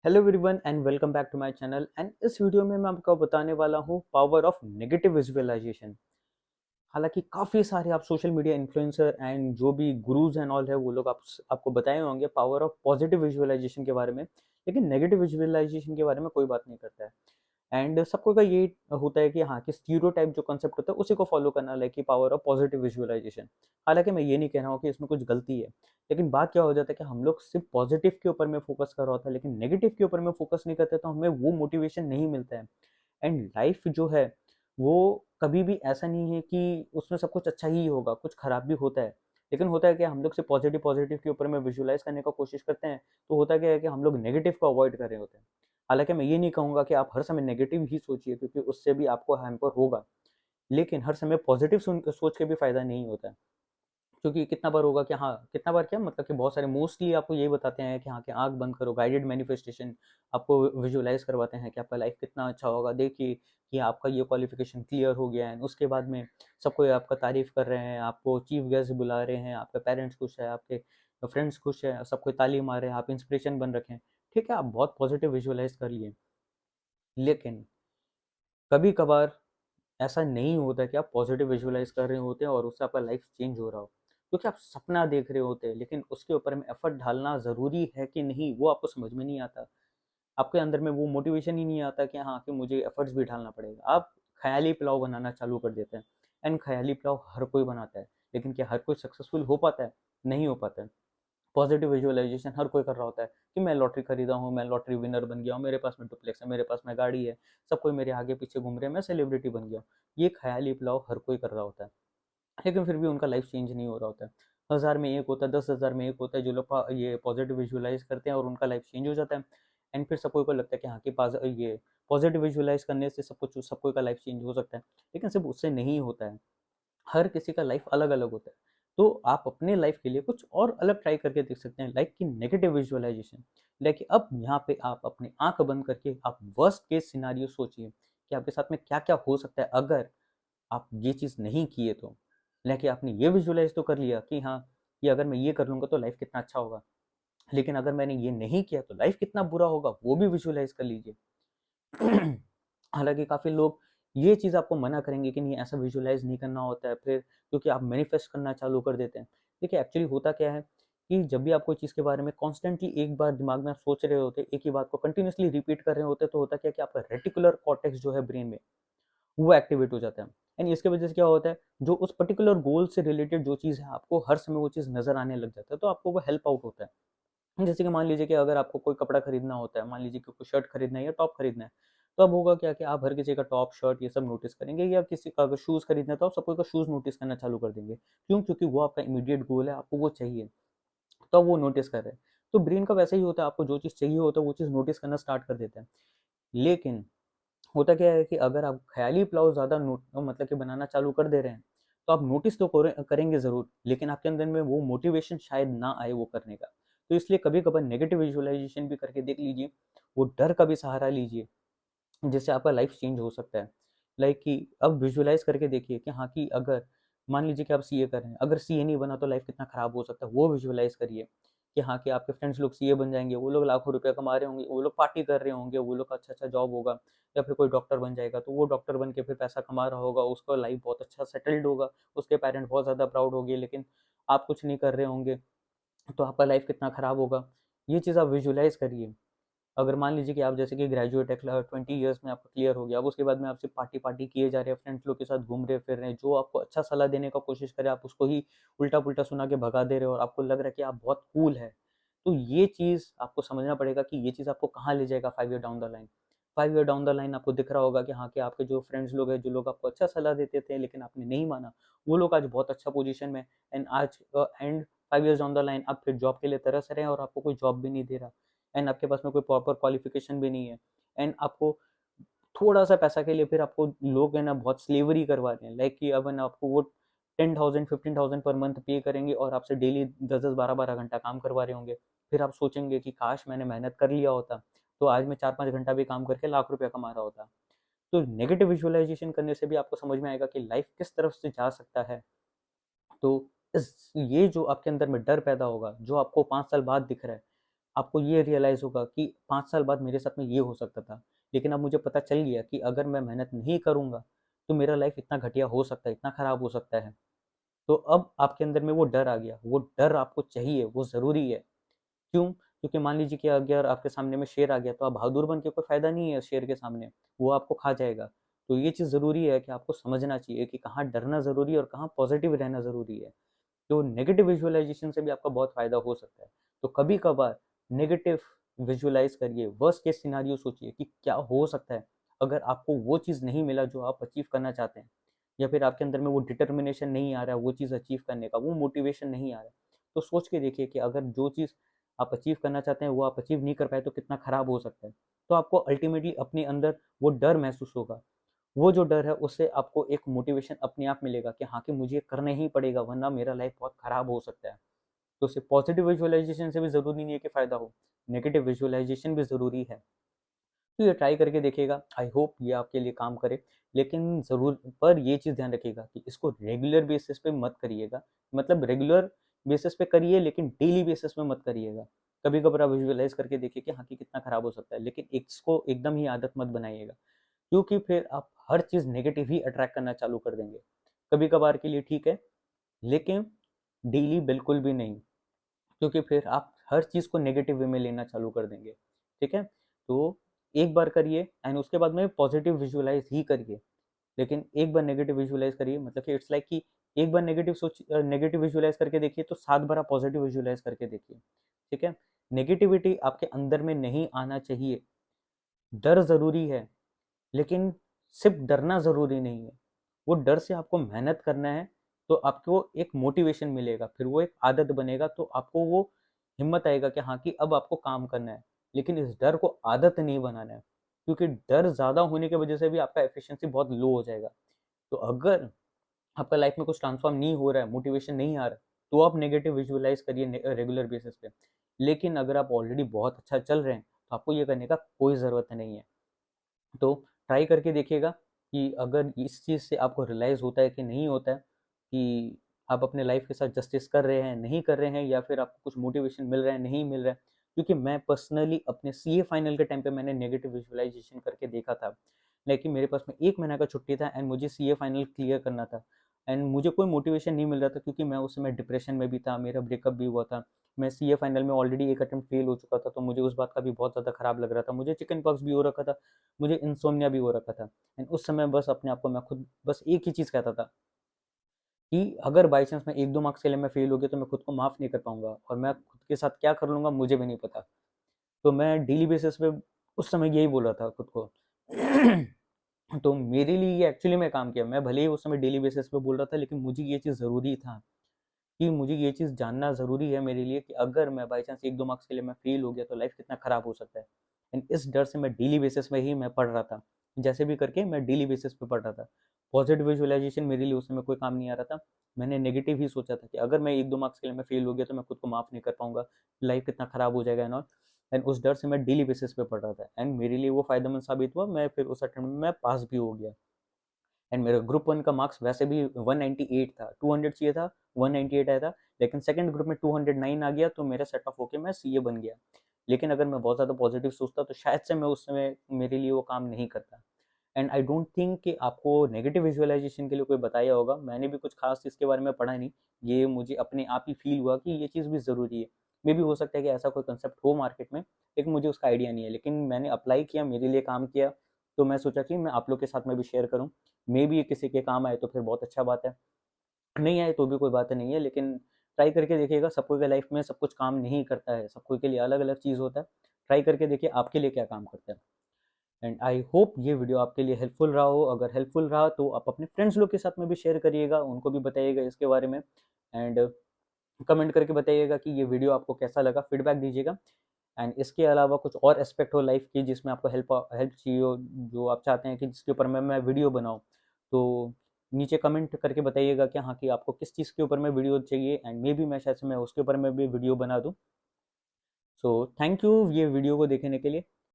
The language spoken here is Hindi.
Hello everyone and welcome back to my channel. And इस वीडियो में मैं आपको बताने वाला हूँ पावर ऑफ नेगेटिव विजुअलाइजेशन। हालांकि काफ़ी सारे आप सोशल मीडिया इन्फ्लुएंसर एंड जो भी गुरुज एंड ऑल है वो लोग आपको बताए होंगे पावर ऑफ पॉजिटिव विजुअलाइजेशन के बारे में, लेकिन नेगेटिव विजुअलाइजेशन के बारे में कोई बात नहीं करता है। एंड सबको का ये होता है कि हाँ कि स्टीरियोटाइप जो कॉन्सेप्ट होता है उसी को फॉलो करना, लाइक कि पावर ऑफ पॉजिटिव विजुअलाइजेशन। हालांकि मैं ये नहीं कह रहा हूँ कि इसमें कुछ गलती है, लेकिन बात क्या हो जाता है कि हम लोग सिर्फ पॉजिटिव के ऊपर में फोकस कर रहा होता है लेकिन नेगेटिव के ऊपर में फोकस नहीं करते, तो हमें वो मोटिवेशन नहीं मिलता है। एंड लाइफ जो है वो कभी भी ऐसा नहीं है कि उसमें सब कुछ अच्छा ही होगा, कुछ खराब भी होता है। लेकिन होता है कि हम लोग सिर्फ पॉजिटिव पॉजिटिव के ऊपर में विजुअलाइज करने का कोशिश करते हैं, तो होता क्या है कि हम लोग नेगेटिव को अवॉइड कर रहे होते हैं। हालांकि मैं ये नहीं कहूँगा कि आप हर समय नेगेटिव ही सोचिए, क्योंकि उससे भी आपको हैम्पर होगा। लेकिन हर समय पॉजिटिव सोच के भी फायदा नहीं होता है। क्योंकि कितना बार होगा कि हाँ, कितना बार क्या मतलब कि बहुत सारे मोस्टली आपको यही बताते हैं कि हाँ कि आँख बंद करो, गाइडेड मैनिफेस्टेशन आपको विजुअलाइज़ करवाते हैं कि आपका लाइफ कितना अच्छा होगा। देखिए कि आपका ये क्वालिफ़िकेशन क्लियर हो गया है, उसके बाद में सब कोई आपका तारीफ़ कर रहे हैं, आपको चीफ गेस्ट बुला रहे हैं, आपके पेरेंट्स खुश हैं, आपके फ्रेंड्स खुश हैं, सब कोई ताली मार रहे हैं, आप इंस्पिरेशन बन रखे हैं। ठीक है, आप बहुत पॉजिटिव विजुअलाइज़ कर लिए। लेकिन कभी-कभार ऐसा नहीं होता कि आप पॉजिटिव विजुअलाइज़ कर रहे होते हैं और उससे आपका लाइफ चेंज हो रहा हो। क्योंकि आप सपना देख रहे होते हैं, लेकिन उसके ऊपर में एफर्ट डालना ज़रूरी है कि नहीं, वो आपको समझ में नहीं आता। आपके अंदर में वो मोटिवेशन ही नहीं आता कि हाँ, कि मुझे एफर्ट्स भी डालना पड़ेगा। आप ख़याली पुलाव बनाना चालू कर देते हैं। एंड ख़याली पुलाव हर कोई बनाता है, लेकिन क्या हर कोई सक्सेसफुल हो पाता है? नहीं हो पाता है। पॉजिटिव विजुअलाइजेशन हर कोई कर रहा होता है कि मैं लॉटरी खरीदा हूँ, मैं लॉटरी विनर बन गया हूँ, मेरे पास में डुप्लेक्स है, मेरे पास में गाड़ी है, सब कोई मेरे आगे पीछे घूम रहे हैं, मैं सेलिब्रिटी बन गया हूँ। ये ख्याली पुलाव हर कोई कर रहा होता है, लेकिन फिर भी उनका लाइफ चेंज नहीं हो रहा होता है। 1000 में एक होता है, 10,000 में एक होता है जो लोग ये पॉजिटिव विजुअलाइज करते हैं और उनका लाइफ चेंज हो जाता है। एंड फिर सबको को लगता है कि हाँ कि ये पॉजिटिव विजुअलाइज करने से सब कोई का लाइफ चेंज हो सकता है, लेकिन सिर्फ उससे नहीं होता है। हर किसी का लाइफ अलग अलग होता है। तो आप अपने लाइफ के लिए कुछ और अलग ट्राई करके देख सकते हैं, लाइक कि नेगेटिव विजुअलाइजेशन। लेकिन अब यहाँ पे आप अपनी आंख बंद करके आप वर्स्ट केस सिनारियो सोचिए कि आपके साथ में क्या क्या हो सकता है अगर आप ये चीज़ नहीं किए तो। लेकिन आपने ये विजुअलाइज तो कर लिया कि हाँ, ये अगर मैं ये कर लूंगा तो लाइफ कितना अच्छा होगा, लेकिन अगर मैंने ये नहीं किया तो लाइफ कितना बुरा होगा, वो भी विजुअलाइज कर लीजिए। हालाँकि काफ़ी लोग ये चीज़ आपको मना करेंगे कि नहीं, ऐसा विजुअलाइज़ नहीं करना होता है फिर, क्योंकि आप मैनिफेस्ट करना चालू कर देते हैं। देखिए एक्चुअली होता क्या है कि जब भी आप कोई चीज़ के बारे में कॉन्स्टेंटली एक बार दिमाग में आप सोच रहे होते हैं, एक ही बात को कंटिन्यूअसली रिपीट कर रहे होते हैं, तो होता क्या है कि आपका रेटिकुलर कॉर्टेक्स जो है ब्रेन में, वो एक्टिवेट हो जाता है। एंड इसकी वजह से क्या होता है, जो उस पर्टिकुलर गोल से रिलेटेड जो चीज़ है, आपको हर समय वो चीज़ नज़र आने लग जाता है, तो आपको वो हेल्प आउट होता है। जैसे कि मान लीजिए कि अगर आपको कोई कपड़ा खरीदना होता है, मान लीजिए कि कोई शर्ट खरीदना है या टॉप खरीदना है, तो अब होगा क्या कि आप हर किसी का टॉप, शर्ट ये सब नोटिस करेंगे, या किसी का अगर शूज़ खरीदना है तो आप सबको का शूज़ नोटिस करना चालू कर देंगे। क्यों? क्योंकि वो आपका इमीडिएट गोल है, आपको वो चाहिए, तो वो नोटिस कर रहे हैं। तो ब्रेन का वैसा ही होता है, आपको जो चीज़ चाहिए होता है वो चीज़ नोटिस करना स्टार्ट कर देता है। लेकिन होता क्या है कि अगर आप ख़याली पुलाव ज़्यादा मतलब कि बनाना चालू कर दे रहे हैं, तो आप नोटिस तो करेंगे ज़रूर, लेकिन आपके अंदर में वो मोटिवेशन शायद ना आए वो करने का। तो इसलिए कभी-कभार नेगेटिव विजुअलाइज़ेशन भी करके देख लीजिए, वो डर का भी सहारा लीजिए, जिससे आपका लाइफ़ चेंज हो सकता है। लाइक कि अब विजुअलाइज़ करके देखिए कि हाँ, कि अगर मान लीजिए कि आप सीए कर रहे हैं, अगर सीए नहीं बना तो लाइफ़ कितना ख़राब हो सकता है, वो विजुअलाइज़ करिए। कि हाँ, कि आपके फ्रेंड्स लोग सीए बन जाएँगे, वो लोग लाखों रुपए कमा रहे होंगे, वो लोग पार्टी कर रहे होंगे, वो लोग का अच्छा-अच्छा जॉब होगा। या फिर कोई डॉक्टर बन जाएगा, तो वो डॉक्टर बन के फिर पैसा कमा रहा होगा, उसका लाइफ़ बहुत अच्छा सेटल्ड होगा, उसके पेरेंट्स बहुत ज़्यादा प्राउड होंगे, लेकिन आप कुछ नहीं कर रहे होंगे, तो आपका लाइफ़ कितना खराब होगा। ये चीज़ आप विजुअलाइज़ करिए। अगर मान लीजिए कि आप जैसे कि ग्रेजुएट है, 20 ईयर्स में आपका क्लियर हो गया, अब उसके बाद में आप सिर्फ पार्टी-पार्टी किए जा रहे हैं, फ्रेंड्स लोग के साथ घूम रहे फिर रहे हैं, जो आपको अच्छा सलाह देने का कोशिश करे, आप उसको ही उल्टा-पुल्टा सुना के भगा दे रहे हो और आपको लग रहा है कि आप बहुत कूल है। तो ये चीज़ आपको समझना पड़ेगा कि ये चीज़ आपको कहाँ ले जाएगा 5 year down the line. 5 year down the line आपको दिख रहा होगा कि हाँ, कि आपके जो फ्रेंड्स लोग हैं, जो लोग आपको अच्छा सलाह देते थे लेकिन आपने नहीं माना, वो लोग आज बहुत अच्छा पोज़ीशन में। एंड आज and 5 years down the line आप फिर जॉब के लिए तरस रहे हैं और आपको कोई जॉब भी नहीं दे रहा। एंड आपके पास में कोई प्रॉपर क्वालिफ़िकेशन भी नहीं है। एंड आपको थोड़ा-सा पैसा के लिए फिर आपको लोग है ना बहुत स्लेवरी करवा रहे हैं। लाइक कि अब है ना आपको वो 10,000 15,000 पर मंथ पे करेंगे और आपसे डेली 10-10 12-12 घंटा काम करवा रहे होंगे। फिर आप सोचेंगे कि काश मैंने मेहनत कर लिया होता, तो आज मैं 4-5 घंटा भी काम करके लाख रुपया कमा रहा होता। तो नेगेटिव विजुअलाइज़ेशन करने से भी आपको समझ में आएगा कि लाइफ़ किस तरफ से जा सकता है। तो इस ये जो आपके अंदर में डर पैदा होगा, जो आपको 5 साल बाद दिख रहा है, आपको ये रियलाइज़ होगा कि 5 साल बाद मेरे साथ में ये हो सकता था, लेकिन अब मुझे पता चल गया कि अगर मैं मेहनत नहीं करूँगा, तो मेरा लाइफ़ इतना घटिया हो सकता है, इतना ख़राब हो सकता है। तो अब आपके अंदर में वो डर आ गया, वो डर आपको चाहिए, वो ज़रूरी है। क्यों? क्योंकि मान लीजिए कि अगर आपके सामने में शेर आ गया, तो आप बहादुर बन के कोई फ़ायदा नहीं है शेर के सामने, वो आपको खा जाएगा। तो ये चीज़ ज़रूरी है कि आपको समझना चाहिए कि कहाँ डरना ज़रूरी है और कहाँ पॉज़िटिव रहना ज़रूरी है। तो नेगेटिव विजुअलाइज़ेशन से भी आपका बहुत फ़ायदा हो सकता है। तो कभी-कभार नेगेटिव विजुअलाइज़ करिए, वर्स्ट केस सिनेरियो सोचिए कि क्या हो सकता है अगर आपको वो चीज़ नहीं मिला जो आप अचीव करना चाहते हैं, या फिर आपके अंदर में वो डिटर्मिनेशन नहीं आ रहा है वो चीज़ अचीव करने का, वो मोटिवेशन नहीं आ रहा है। तो सोच के देखिए कि अगर जो चीज़ आप अचीव करना चाहते हैं वो आप अचीव नहीं कर पाए तो कितना खराब हो सकता है। तो आपको अल्टीमेटली अपने अंदर वो डर महसूस होगा। वो जो डर है उससे आपको एक मोटिवेशन अपने आप मिलेगा कि हाँ, कि मुझे करना ही पड़ेगा वरना मेरा लाइफ बहुत खराब हो सकता है। तो सिर्फ पॉजिटिव विजुअलाइजेशन से भी ज़रूरी नहीं है कि फ़ायदा हो, नेगेटिव विजुअलाइजेशन भी ज़रूरी है। तो ये ट्राई करके देखिएगा, आई होप ये आपके लिए काम करे। लेकिन ज़रूर पर ये चीज़ ध्यान रखिएगा कि इसको रेगुलर बेसिस पे मत करिएगा। मतलब रेगुलर बेसिस पे करिए लेकिन डेली बेसिस पे मत करिएगा। कभी-कभार आप विजुअलाइज़ करके देखिए कि हाँ, कि कितना खराब हो सकता है, लेकिन इसको एकदम ही आदत मत बनाइएगा। क्योंकि फिर आप हर चीज़ नेगेटिव ही अट्रैक्ट करना चालू कर देंगे। कभी-कभार के लिए ठीक है, लेकिन डेली बिल्कुल भी नहीं। क्योंकि फिर आप हर चीज़ को नेगेटिव वे में लेना चालू कर देंगे, ठीक है? तो एक बार करिए एंड उसके बाद में पॉजिटिव विजुअलाइज़ ही करिए। लेकिन एक बार नेगेटिव विजुअलाइज़ करिए, मतलब कि इट्स लाइक कि एक बार नेगेटिव विजुअलाइज़ करके देखिए तो 7 बार आप पॉजिटिव विजुअलाइज़ करके देखिए, ठीक है? नेगेटिविटी आपके अंदर में नहीं आना चाहिए। डर ज़रूरी है, लेकिन सिर्फ़ डरना ज़रूरी नहीं है। वो डर से आपको मेहनत करना है, तो आपको एक मोटिवेशन मिलेगा, फिर वो एक आदत बनेगा, तो आपको वो हिम्मत आएगा कि हाँ, कि अब आपको काम करना है। लेकिन इस डर को आदत नहीं बनाना है, क्योंकि डर ज़्यादा होने की वजह से भी आपका एफिशिएंसी बहुत लो हो जाएगा। तो अगर आपका लाइफ में कुछ ट्रांसफॉर्म नहीं हो रहा है, मोटिवेशन नहीं आ रहा, तो आप नेगेटिव विजुअलाइज़ करिए रेगुलर बेसिस पे। लेकिन अगर आप ऑलरेडी बहुत अच्छा चल रहे हैं, तो आपको ये करने का कोई ज़रूरत नहीं है। तो ट्राई करके देखिएगा कि अगर इस चीज़ से आपको रियलाइज़ होता है कि नहीं होता है कि आप अपने लाइफ के साथ जस्टिस कर रहे हैं, नहीं कर रहे हैं, या फिर आपको कुछ मोटिवेशन मिल रहा है, नहीं मिल रहा है। क्योंकि मैं पर्सनली अपने सीए फाइनल के टाइम पे मैंने नेगेटिव विजुअलाइज़ेशन करके देखा था। लेकिन मेरे पास में 1 महीना का छुट्टी था एंड मुझे सीए फाइनल क्लियर करना था एंड मुझे कोई मोटिवेशन नहीं मिल रहा था, क्योंकि मैं उस समय डिप्रेशन में भी था, मेरा ब्रेकअप भी हुआ था। मैं सीए फाइनल में ऑलरेडी एक अटेम्प्ट फेल हो चुका था, तो मुझे उस बात का भी बहुत ज़्यादा खराब लग रहा था। मुझे चिकन पॉक्स भी हो रखा था, मुझे इंसोम्निया भी हो रखा था। एंड उस समय बस अपने आप को मैं खुद बस एक ही चीज़ कहता था कि अगर बाई चांस मैं 1-2 मार्क्स के लिए मैं फेल हो गया तो मैं खुद को माफ़ नहीं कर पाऊँगा, और मैं खुद के साथ क्या कर लूँगा मुझे भी नहीं पता। तो मैं डेली बेसिस पे उस समय यही बोल रहा था खुद को। तो मेरे लिए ये एक्चुअली में काम किया। मैं भले ही उस समय डेली बेसिस पे बोल रहा था, लेकिन मुझे ये चीज़ ज़रूरी था कि मुझे ये चीज़ जानना ज़रूरी है मेरे लिए कि अगर मैं बाई चांस 1-2 मार्क्स के लिए मैं फेल हो गया तो लाइफ़ कितना ख़राब हो सकता है। एंड इस डर से मैं डेली बेसिस में ही मैं पढ़ रहा था। जैसे भी करके मैं डेली बेसिस पे पढ़ रहा था। पॉज़िटिव विजुअलाइज़ेशन मेरे लिए उस समय कोई काम नहीं आ रहा था। मैंने नेगेटिव ही सोचा था कि अगर मैं 1-2 मार्क्स के लिए मैं फेल हो गया तो मैं खुद को माफ़ नहीं कर पाऊँगा, लाइफ़ कितना ख़राब हो जाएगा एंड ऑल। एंड उस डर से मैं डेली बेसिस पे पढ़ रहा था एंड मेरे लिए वो फ़ायदेमंद साबित हुआ। मैं फिर उस अटेम्प्ट में मैं पास भी हो गया। एंड मेरा ग्रुप 1 का मार्क्स वैसे भी 198 था, 200 चाहिए था, 198 आया था, लेकिन सेकंड ग्रुप में 209 आ गया तो मेरा सेट ऑफ होके मैं सीए बन गया। लेकिन अगर मैं बहुत ज़्यादा पॉजिटिव सोचता तो शायद से मैं उस समय मेरे लिए वो काम नहीं करता। एंड आई डोंट थिंक कि आपको नेगेटिव विजुअलाइजेशन के लिए कोई बताया होगा। मैंने भी कुछ खास इसके बारे में पढ़ा नहीं। ये मुझे अपने आप ही फील हुआ कि ये चीज़ भी ज़रूरी है। मे भी हो सकता है कि ऐसा कोई कंसेप्ट हो मार्केट में, लेकिन मुझे उसका आइडिया नहीं है। लेकिन मैंने अप्लाई किया, मेरे लिए काम किया, तो मैं सोचा कि मैं आप लोग के साथ में भी शेयर करूँ। मे बी ये किसी के काम आए तो फिर बहुत अच्छा बात है, नहीं आए तो भी कोई बात नहीं है। लेकिन ट्राई करके देखिएगा, सबको के लाइफ में सब कुछ काम नहीं करता है, सबको के लिए अलग-अलग चीज़ होता है। ट्राई करके देखिए आपके लिए क्या काम करता है। एंड आई होप ये वीडियो आपके लिए हेल्पफुल रहा हो। अगर हेल्पफुल रहा तो आप अपने फ्रेंड्स लोग के साथ में भी शेयर करिएगा, उनको भी बताइएगा इसके बारे में। एंड कमेंट करके बताइएगा कि ये वीडियो आपको कैसा लगा, फीडबैक दीजिएगा। एंड इसके अलावा कुछ और एस्पेक्ट हो लाइफ की जिसमें आपको हेल्प चाहिए हो, जो आप चाहते हैं कि जिसके ऊपर मैं वीडियो बनाऊँ, तो नीचे कमेंट करके बताइएगा कि हाँ, कि आपको किस चीज़ के ऊपर में वीडियो चाहिए एंड मे बी मैं शायद से मैं उसके ऊपर में भी वीडियो बना दूँ। सो थैंक यू ये वीडियो को देखने के लिए।